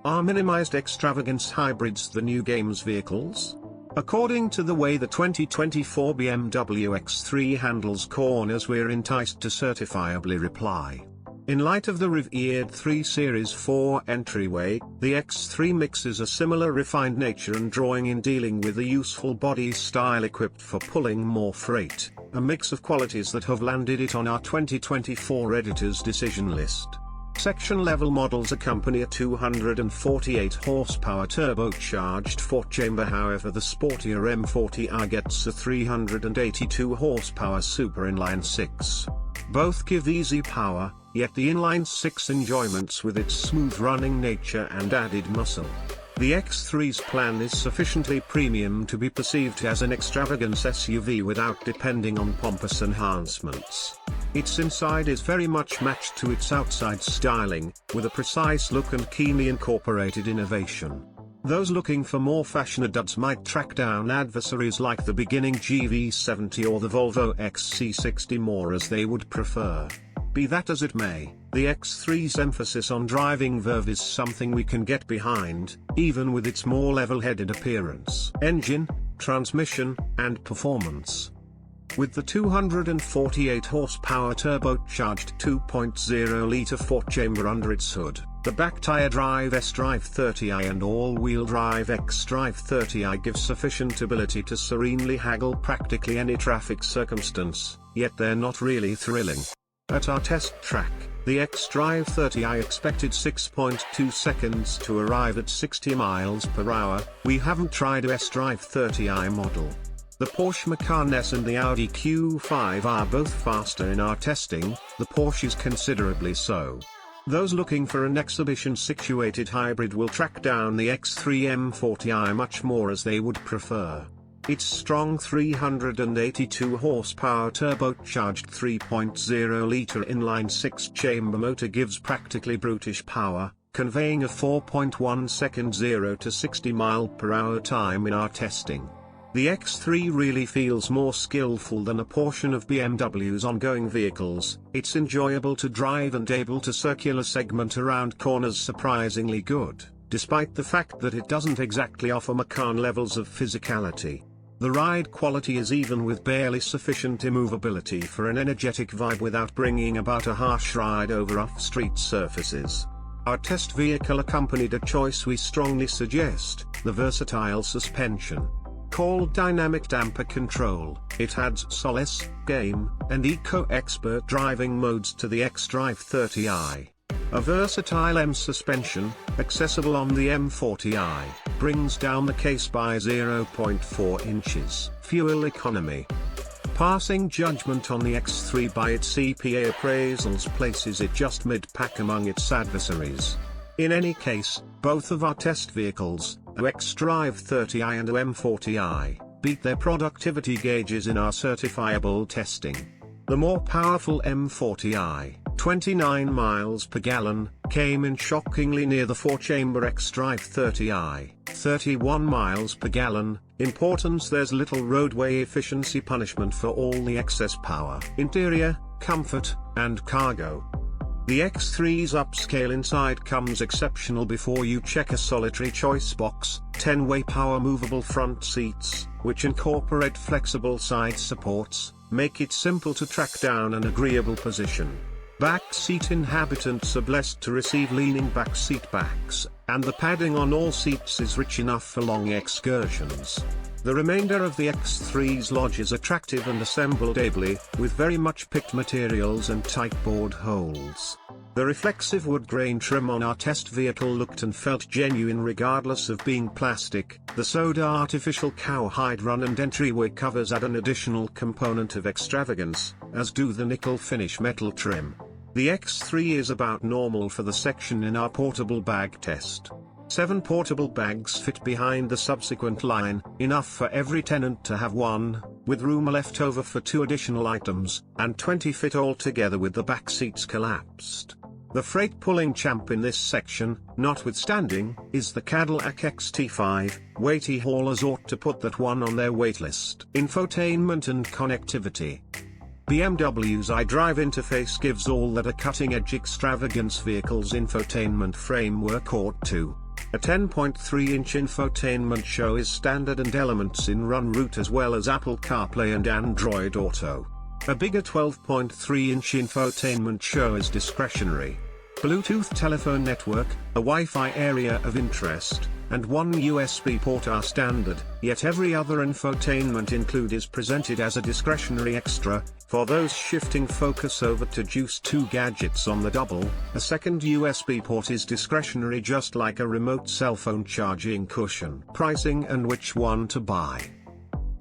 Are minimized extravagance hybrids the new games vehicles? According to the way the 2024 BMW X3 handles corners, we're enticed to certifiably reply. In light of the revered 3 Series 4 entryway, the X3 mixes a similar refined nature and drawing in dealing with a useful body style equipped for pulling more freight, a mix of qualities that have landed it on our 2024 editor's decision list. Section-level models accompany a 248 horsepower turbocharged 4-chamber, however the sportier M40i gets a 382 horsepower super inline 6. Both give easy power, yet the inline 6 enjoyments with its smooth-running nature and added muscle. The X3's plan is sufficiently premium to be perceived as an extravagance SUV without depending on pompous enhancements. Its inside is very much matched to its outside styling, with a precise look and keenly incorporated innovation. Those looking for more fashionable duds might track down adversaries like the beginning GV70 or the Volvo XC60 more as they would prefer. Be that as it may, the X3's emphasis on driving verve is something we can get behind, even with its more level-headed appearance, engine, transmission, and performance. With the 248 horsepower turbocharged 2.0-litre 4-chamber under its hood, the back-tire drive S-Drive 30i and all-wheel drive X-Drive 30i give sufficient ability to serenely haggle practically any traffic circumstance, yet they're not really thrilling. At our test track, the X-Drive 30i expected 6.2 seconds to arrive at 60 miles per hour. We haven't tried a S-Drive 30i model. The Porsche Macan S and the Audi Q5 are both faster in our testing, the Porsche's considerably so. Those looking for an exhibition-situated hybrid will track down the X3 M40i much more as they would prefer. Its strong 382 horsepower turbocharged 3.0-litre inline 6-chamber motor gives practically brutish power, conveying a 4.1 second 0 to 60 mph time in our testing. The X3 really feels more skillful than a portion of BMW's ongoing vehicles. It's enjoyable to drive and able to circular segment around corners surprisingly good, despite the fact that it doesn't exactly offer Macan levels of physicality. The ride quality is even with barely sufficient immovability for an energetic vibe without bringing about a harsh ride over off-street surfaces. Our test vehicle accompanied a choice we strongly suggest, the versatile suspension. Called Dynamic Damper Control, it adds solace, game, and eco-expert driving modes to the X-Drive 30i. A versatile M suspension, accessible on the M40i, brings down the case by 0.4 inches. Fuel economy. Passing judgment on the X3 by its EPA appraisals places it just mid-pack among its adversaries. In any case, both of our test vehicles, the X-Drive 30i and the M40i, beat their productivity gauges in our certifiable testing. The more powerful M40i, 29 miles per gallon, came in shockingly near the 4-chamber X-Drive 30i, 31 miles per gallon. Importance: there's little roadway efficiency punishment for all the excess power, interior, comfort, and cargo. The X3's upscale inside comes exceptional before you check a solitary choice box: 10-way power movable front seats, which incorporate flexible side supports, make it simple to track down an agreeable position. Back seat inhabitants are blessed to receive leaning back seat backs, and the padding on all seats is rich enough for long excursions. The remainder of the X3's lodge is attractive and assembled ably, with very much picked materials and tight bored holes. The reflexive wood grain trim on our test vehicle looked and felt genuine regardless of being plastic. The soda artificial cowhide run and entryway covers add an additional component of extravagance, as do the nickel finish metal trim. The X3 is about normal for the section in our portable bag test. 7 portable bags fit behind the subsequent line, enough for every tenant to have one, with room left over for 2 additional items, and 20 fit altogether with the back seats collapsed. The freight-pulling champ in this section, notwithstanding, is the Cadillac XT5. Weighty haulers ought to put that one on their waitlist. Infotainment and connectivity. BMW's iDrive interface gives all that a cutting-edge extravagance vehicle's infotainment framework ought to. A 10.3-inch infotainment show is standard and elements in run route as well as Apple CarPlay and Android Auto. A bigger 12.3-inch infotainment show is discretionary. Bluetooth telephone network, a Wi-Fi area of interest, and one USB port are standard, yet every other infotainment include is presented as a discretionary extra. For those shifting focus over to juice 2 gadgets on the double, a second USB port is discretionary just like a remote cell phone charging cushion. Pricing and which one to buy.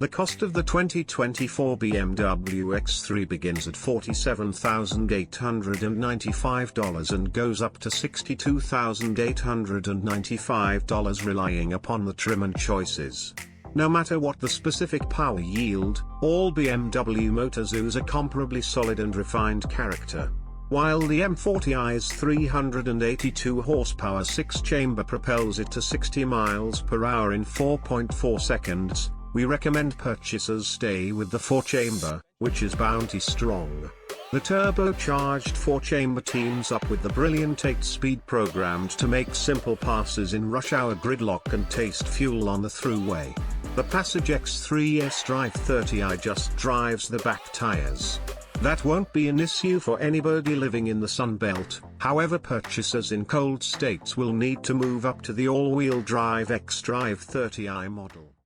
The cost of the 2024 BMW X3 begins at $47,895 and goes up to $62,895 relying upon the trim and choices. No matter what the specific power yield, all BMW motors ooze a comparably solid and refined character. While the M40i's 382 horsepower 6-chamber propels it to 60 miles per hour in 4.4 seconds, we recommend purchasers stay with the 4-chamber, which is bounty strong. The turbocharged 4-chamber teams up with the brilliant 8-speed programmed to make simple passes in rush hour gridlock and taste fuel on the throughway. The Passage X3 S-Drive 30i just drives the back tires. That won't be an issue for anybody living in the Sun Belt, however purchasers in cold states will need to move up to the all-wheel drive X-Drive 30i model.